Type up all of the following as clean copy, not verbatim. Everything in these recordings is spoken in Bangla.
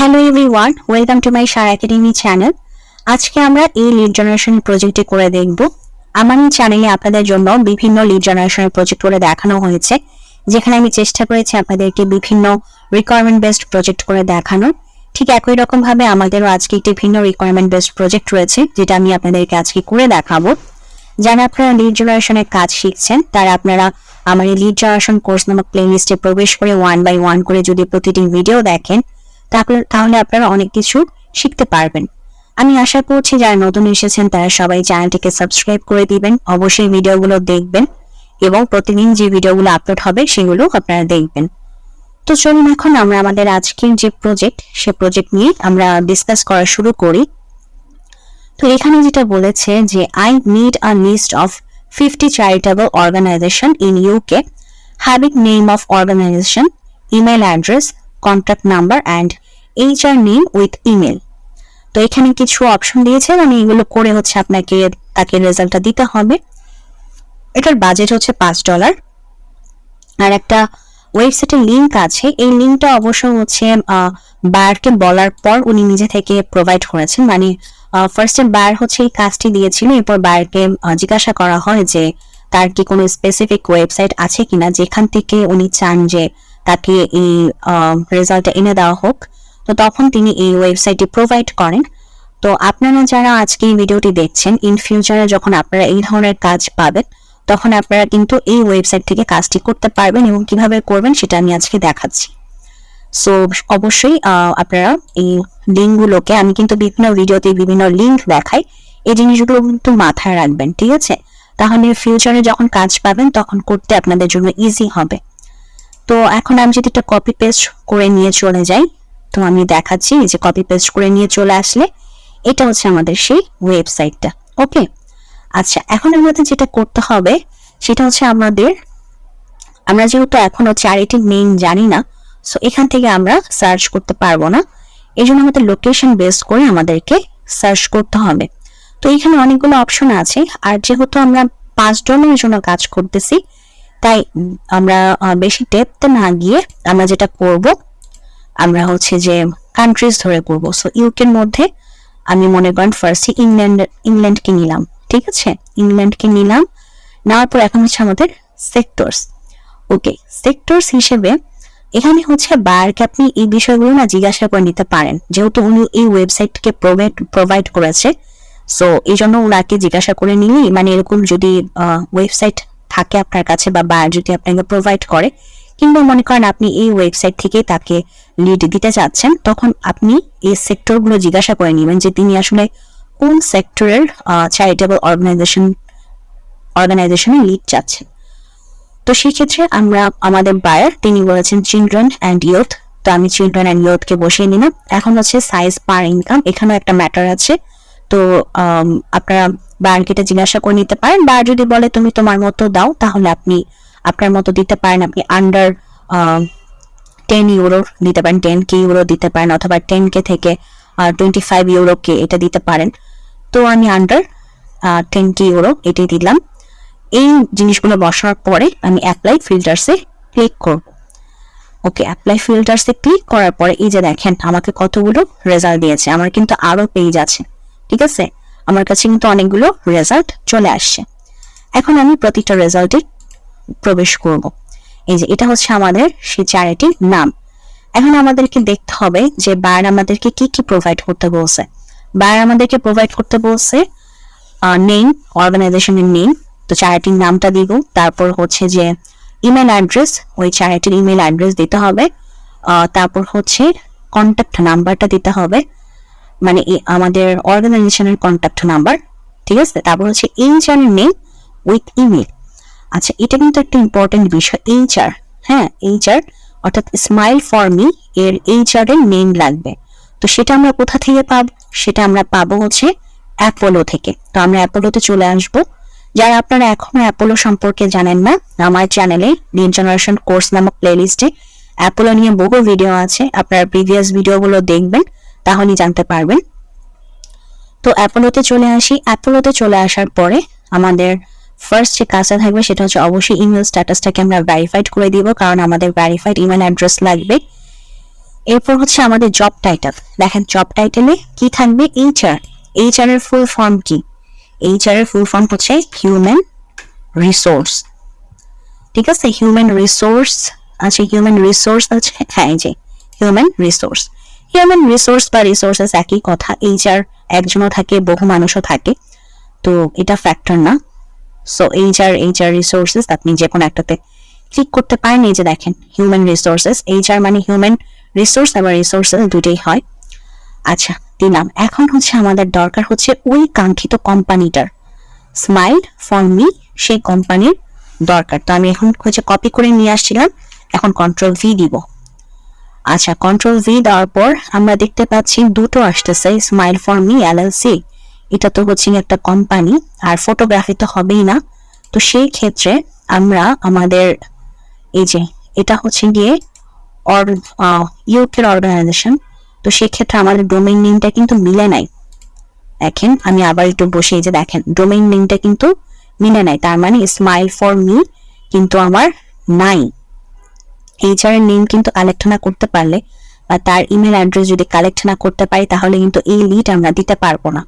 Hello everyone, welcome to my sir academy channel. আজকে আমরা এই লিড জেনারেশন প্রজেক্টটি করে দেখব। আমার এই চ্যানেলে আপনাদের জন্য বিভিন্ন লিড জেনারেশন প্রজেক্ট করে দেখানো হয়েছে, যেখানে আমি চেষ্টা করেছি আপনাদেরকে বিভিন্ন রিকোয়ারমেন্ট বেসড প্রজেক্ট করে দেখানো। ঠিক একই রকম ভাবে আমাদেরও আজকে একটি ভিন্ন রিকোয়ারমেন্ট বেসড প্রজেক্ট রয়েছে, যেটা আমি আপনাদেরকে আজকে করে দেখাবো। যারা আপনারা লিড জেনারেশনের কাজ শিখছেন, তারা আপনারা আমার এই লিড জেনারেশন কোর্স নামক প্লেলিস্টে প্রবেশ করে 1 বাই 1 করে যদি প্রতিটি ভিডিও দেখেন, তাহলে আপনারা অনেক কিছু শিখতে পারবেন। আমি আশা করছি যারা নতুন এসেছেন তারা সবাই চ্যানেলটিকে সাবস্ক্রাইব করে দিবেন, অবশ্যই ভিডিওগুলো দেখবেন এবং প্রতিদিন যে ভিডিওগুলো আপলোড হবে সেগুলো আপনারা দেখবেন। তো চলুন এখন আমরা আমাদের আজকের যে প্রজেক্ট, সে প্রজেক্ট নিয়ে আমরা ডিসকাস করা শুরু করি। তো এখানে যেটা বলেছে যে I need a list of 50 charitable organization in UK having name of organization, email address, contact number and HR name with email. তো এখানে কিছু অপশন দিয়েছে, আমি এগুলো করে হচ্ছে আপনাকে তাকে রেজাল্টটা দিতে হবে। এটার বাজেট হচ্ছে $5 আর একটা ওয়েবসাইটের লিংক আছে। এই লিংকটা অবশ্য হচ্ছে বায়ারকে বলার পর উনি নিজে থেকে প্রোভাইড করেছেন। মানে ফার্স্টে বায়ার হচ্ছে এই কাজটি দিয়েছিল, এরপর বায়ারকে জিজ্ঞাসা করা হয় যে তার কি কোনো স্পেসিফিক ওয়েবসাইট আছে কিনা যেখান থেকে উনি চান যে তাকে এই রেজাল্টটা এনে দেওয়া হোক। তো তখন তিনি এই ওয়েবসাইটটি প্রোভাইড করেন। তো আপনারা যারা আজকে এই ভিডিওটি দেখছেন, ইন ফিউচারে যখন আপনারা এই ধরনের কাজ পাবেন, তখন আপনারা কিন্তু এই ওয়েবসাইট থেকে কাজটি করতে পারবেন এবং কিভাবে করবেন সেটা আমি আজকে দেখাচ্ছি। সো অবশ্যই আপনারা এই লিঙ্কগুলোকে, আমি কিন্তু বিভিন্ন ভিডিওতে বিভিন্ন লিঙ্ক দেখাই, এই জিনিসগুলো কিন্তু মাথায় রাখবেন, ঠিক আছে? তাহলে ফিউচারে যখন কাজ পাবেন তখন করতে আপনাদের জন্য ইজি হবে। তো এখন আমি যদি একটা কপি পেস্ট করে নিয়ে চলে যাই, তো আমি দেখাচ্ছি যে কপি পেস্ট করে নিয়ে চলে আসলে এটা হচ্ছে আমাদের সেই ওয়েবসাইটটা। ওকে, আচ্ছা, এখন আমাদের যেটা করতে হবে সেটা হচ্ছে আমরা যেহেতু এখনো চ্যারিটির নেম জানি না, সো এখান থেকে আমরা সার্চ করতে পারবো না। এই জন্য আমাদের লোকেশন বেস করে আমাদেরকে সার্চ করতে হবে। তো এখানে অনেকগুলো অপশন আছে, আর যেহেতু আমরা $5 জন্য কাজ করতেছি, তাই আমরা বেশি ডেপথে না গিয়ে আমরা যেটা করব, আমরা হচ্ছে যে কান্ট্রিজ ধরে করব। সো ইউকের মধ্যে আমি মনে করেন ফার্স্টে ইংল্যান্ডকে নিলাম, ঠিক আছে? ইংল্যান্ডকে নিলাম, নেওয়ার পর এখন হচ্ছে আমাদের সেক্টরস। ওকে, সেক্টরস হিসেবে এখানে হচ্ছে বায়ারকে আপনি এই বিষয়গুলো না জিজ্ঞাসা করে নিতে পারেন, যেহেতু উনি এই ওয়েবসাইটকে প্রোভাইড করেছে। সো এই জন্য ওনাকে জিজ্ঞাসা করে নিলি, মানে এরকম যদি ওয়েবসাইট থাকে আপনার কাছে বা বায়ার যদি আপনাকে প্রোভাইড করে, কিংবা মনে করেন আপনি এই ওয়েবসাইট থেকে তাকে লিড দিতে চাচ্ছেন, তখন আপনি এই সেক্টরগুলো জিজ্ঞাসা করে নেবেন যে তিনি আসলে কোন সেক্টরের চ্যারিটেবল অর্গানাইজেশনে লিড চাচ্ছেন। তো সেই ক্ষেত্রে আমাদের বায়ার তিনি বলেছেন চিলড্রেন অ্যান্ড ইয়ুথ, তো আমি চিলড্রেন অ্যান্ড ইয়ুথকে বসিয়ে নিলাম। এখন হচ্ছে সাইজ পার ইনকাম, এখানেও একটা ম্যাটার আছে। তো আপনারা বায়ারকে এটা জিজ্ঞাসা করে নিতে পারেন। বায়ার যদি বলে তুমি তোমার মতো দাও, তাহলে আপনি আপনার মতো দিতে পারেন। আপনি আন্ডার 10 ইউরো দিতে পারেন, 10K ইউরো দিতে পারেন, অথবা 10K থেকে 25 ইউরোকে এটা দিতে পারেন। তো আমি আন্ডার 10K ইউরো এটাই দিলাম। এই জিনিসগুলো বসানোর পরে আমি অ্যাপ্লাই ফিল্টার্সে ক্লিক করব। ওকে, অ্যাপ্লাই ফিল্টার্সে ক্লিক করার পরে এই যে দেখেন আমাকে কতগুলো রেজাল্ট দিয়েছে। আমার কিন্তু আরো পেজ আছে, ঠিক আছে? আমার কাছে কিন্তু অনেকগুলো রেজাল্ট চলে আসছে। এখন আমি প্রতিটা রেজাল্টে প্রবেশ করব। এই যে এটা হচ্ছে আমাদের সেই চ্যারিটির নাম। এখন আমাদেরকে দেখতে হবে যে বায়ার আমাদেরকে কি কি প্রোভাইড করতে বলছে। বায়ার আমাদেরকে প্রোভাইড করতে বলছে নেম, অর্গানাইজেশনের নেম, তো চ্যারিটির নামটা দিব। তারপর হচ্ছে যে ইমেল অ্যাড্রেস, ওই চ্যারিটির ইমেল অ্যাড্রেস দিতে হবে। তারপর হচ্ছে কন্ট্যাক্ট নাম্বারটা দিতে হবে, মানে আমাদের অর্গানাইজেশনের কন্ট্যাক্ট নাম্বার, ঠিক আছে? তারপর হচ্ছে HR নেম উইথ ইমেল। আচ্ছা, এটা কিন্তু একটা ইম্পর্টেন্ট বিষয়, HR। হ্যাঁ, HR অর্থাৎ স্মাইল ফর মি এর HR এর নেম লাগবে। তো সেটা আমরা কোথা থেকে পাবো? সেটা আমরা পাবো হচ্ছে অ্যাপোলো থেকে। তো আমরা অ্যাপোলোতে চলে আসবো। যারা আপনারা এখনো অ্যাপোলো সম্পর্কে জানেন না, আমার চ্যানেলে লিড জেনারেশন কোর্স নামক প্লেলিস্টে অ্যাপোলো নিয়ে বহু ভিডিও আছে, আপনারা প্রিভিয়াস ভিডিওগুলো দেখবেন, তাহলেই জানতে পারবেন। তো অ্যাপোলোতে চলে আসি। অ্যাপোলোতে চলে আসার পরে আমাদের ফার্স্ট যে কাজটা থাকবে সেটা হচ্ছে অবশ্যই ইমেল স্ট্যাটাসটাকে আমরা ভেরিফাইড করে দিব, কারণ আমাদের ভেরিফাইড ইমেল অ্যাড্রেস লাগবে। এরপর হচ্ছে আমাদের জব টাইটেল। দেখেন জব টাইটেলে কি থাকবে, এইচআর। এইচআর এর ফুল ফর্ম কি? এইচআর এর ফুল ফর্ম হচ্ছে হিউম্যান রিসোর্স। ঠিক আছে, হিউম্যান রিসোর্স আছে, হিউম্যান রিসোর্স আছে, হ্যাঁ এই যে হিউম্যান রিসোর্স। হিউম্যান রিসোর্স বা রিসোর্সেস একই কথা। এইচআর একজনও থাকে, বহু মানুষও থাকে, তো এটা ফ্যাক্টর না। সো এইচআর রিসোর্সেস আপনি যে কোনো একটাতে ক্লিক করতে পারেন। এই যে দেখেন হিউম্যান রিসোর্সেস, এইচআর মানে হিউম্যান রিসোর্স, আবার রিসোর্সেস দুটোই হয়। আচ্ছা দিলাম। এখন হচ্ছে আমাদের দরকার হচ্ছে ওই কাঙ্ক্ষিত কোম্পানিটার, স্মাইল ফর মি সেই কোম্পানির দরকার। তো আমি এখন হচ্ছে কপি করে নিয়ে আসছিলাম, এখন কন্ট্রোল ভি দিব। আচ্ছা কন্ট্রোল ভি দেওয়ার পর আমরা দেখতে পাচ্ছি দুটো আসতেছে, স্মাইল ফর মি এলএলসি, এটা তো হচ্ছে একটা কোম্পানি, আর ফটোগ্রাফি তো হবেই না। তো সেই ক্ষেত্রে আমরা আমাদের এই যে এটা হচ্ছে গিয়ে ইউকের অর্গানাইজেশন, তো সেক্ষেত্রে আমাদের ডোমেইন নেমটা কিন্তু মিলে নাই। দেখেন আমি আবার একটু বসে, এই যে দেখেন ডোমেইন নেমটা কিন্তু মিলে নাই, তার মানে স্মাইল ফর মি কিন্তু আমার নাই। এইচআর এর নেম কিন্তু কালেক্ট না করতে পারলে বা তার ইমেল অ্যাড্রেস যদি কালেক্ট না করতে পারি, তাহলে কিন্তু এই লিড আমরা দিতে পারবো না।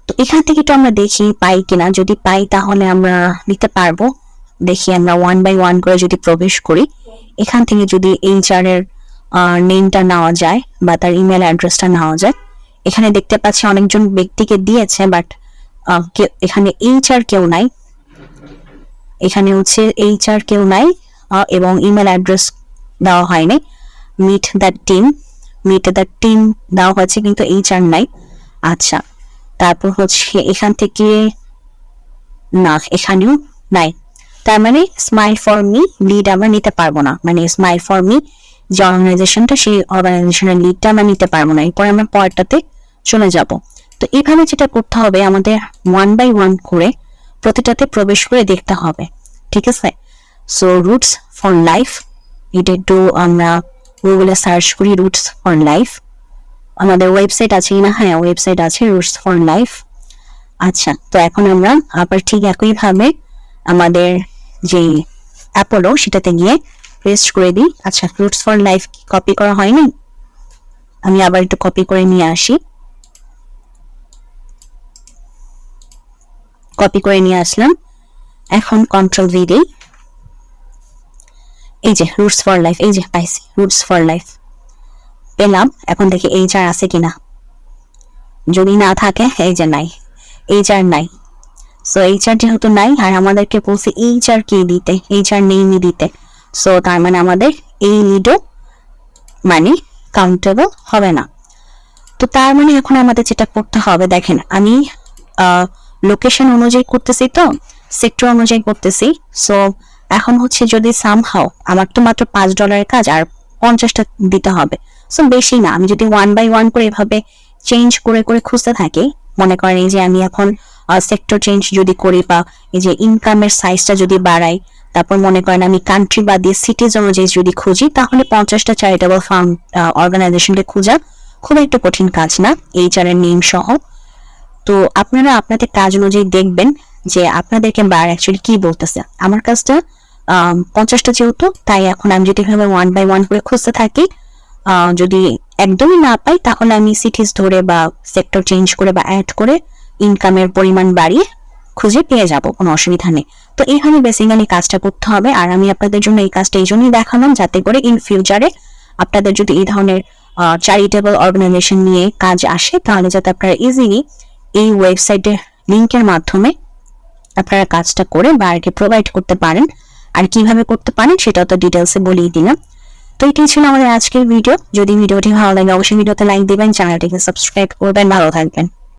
তো এখান থেকে তো আমরা দেখি পাই কিনা, যদি পাই তাহলে আমরা নিতে পারবো। দেখি আমরা 1 বাই 1 করে যদি প্রবেশ করি, এখান থেকে যদি এইচআর এর নেমটা নেওয়া যায় বা তার ইমেল অ্যাড্রেসটা নেওয়া যায়। এখানে দেখতে পাচ্ছি অনেকজন ব্যক্তিকে দিয়েছে, বাট এখানে এইচআর কেউ নাই, এখানে হচ্ছে এইচআর কেউ নাই এবং ইমেল অ্যাড্রেস দেওয়া হয়নি। মিট দ্য টিম দেওয়া হয়েছে, কিন্তু এইচআর নাই। আচ্ছা তারপর হচ্ছে এখান থেকে না, এখানেও নাই, তার মানে স্মাইল ফর মি লিড আমরা নিতে পারবো না। মানে স্মাইল ফর মি যে অর্গানাইজেশনটা, সেই অর্গানাইজেশনের লিডটা আমরা নিতে পারবো না। এরপরে আমরা পরেরটাতে চলে যাব। তো এইভাবে যেটা করতে হবে, আমাদের 1 বাই 1 করে প্রতিটাতে প্রবেশ করে দেখতে হবে। ঠিক আছে, সো রুটস ফর লাইফ, এটা একটু আমরা গুগলে সার্চ করি, রুটস ফর লাইফ। আমাদের ওয়েবসাইট আছে না? হ্যাঁ ওয়েবসাইট আছে, রুটস ফর লাইফ। আচ্ছা তো এখন আমরা আবার ঠিক একইভাবে আমাদের যে অ্যাপোলো সেটাতে গিয়ে পেস্ট করে দিই। আচ্ছা রুটস ফর লাইফ কপি করা হয়নি, আমি আবার একটু কপি করে নিয়ে আসি। কপি করে নিয়ে আসলাম, এখন কন্ট্রোল ভি দিই। এই যে রুটস ফর লাইফ, এই যে পাইছি রুটস ফর লাইফ পেলাম। এখন দেখি এইচআর আছে কিনা, যদি না থাকে এই যে নাই, এইচআর নাই। সো এইচআর যেহেতু নাই, আর আমাদেরকে বলছে এইচআর কে দিতে, এইচআর নেমই দিতে, সো তার মানে আমাদের এই লিডও মানে কাউন্টেবল হবে না। তো তার মানে এখন আমাদের যেটা করতে হবে, দেখেন আমি লোকেশন অনুযায়ী করতেছি, তো সেক্টর অনুযায়ী করতেছি। সো এখন হচ্ছে যদি সামহাও আমার তো মাত্র $5 কাজ আর 50টা দিতে হবে, সো বেশি না। আমি যদি 1 বাই 1 করে এভাবে চেঞ্জ করে করে খুঁজতে থাকি, মনে করেন এই যে আমি এখন সেক্টর চেঞ্জ যদি করি, বা এই যে ইনকামের সাইজটা যদি বাড়াই, তারপর মনে করেন আমি কান্ট্রি বা দিয়ে সিটিজ অনুযায়ী যদি খুঁজি, তাহলে 50টা চ্যারিটেবল ফার্ম অর্গানাইজেশনকে খোঁজা খুব একটা কঠিন কাজ না, এইচআর এর নেম সহ। তো আপনারা আপনাদের কাজ অনুযায়ী দেখবেন যে আপনাদেরকে বার অ্যাকচুয়ালি কি বলতেছে। আমার কাজটা 50টা যেহেতু, তাই এখন আমি যদি এভাবে 1 বাই 1 করে খুঁজতে থাকি, যদি একদমই না পাই, তাহলে আমি সিটিজ ধরে বা সেক্টর চেঞ্জ করে বা অ্যাড করে ইনকামের পরিমাণ বাড়িয়ে খুঁজে পেয়ে যাব, কোনো অসুবিধা নেই। তো এইভাবে বেসিক্যালি কাজটা করতে হবে। আর আমি আপনাদের জন্য এই কাজটা এই জন্যই দেখালাম, যাতে করে ইন ফিউচারে আপনাদের যদি এই ধরনের চ্যারিটেবল অর্গানাইজেশন নিয়ে কাজ আসে, তাহলে যাতে আপনারা ইজিলি এই ওয়েবসাইটের লিঙ্কের মাধ্যমে আপনারা কাজটা করে বায়ারকে প্রোভাইড করতে পারেন। আর কিভাবে করতে পারেন সেটা তো ডিটেলসে বলেই দিলাম। তো এটাই ছিল আমাদের আজকের ভিডিও। যদি ভিডিওটি ভালো লাগে অবশ্যই ভিডিওতে লাইক দিবেন, চ্যানেলটিকে সাবস্ক্রাইব করবেন। ভালো থাকবেন।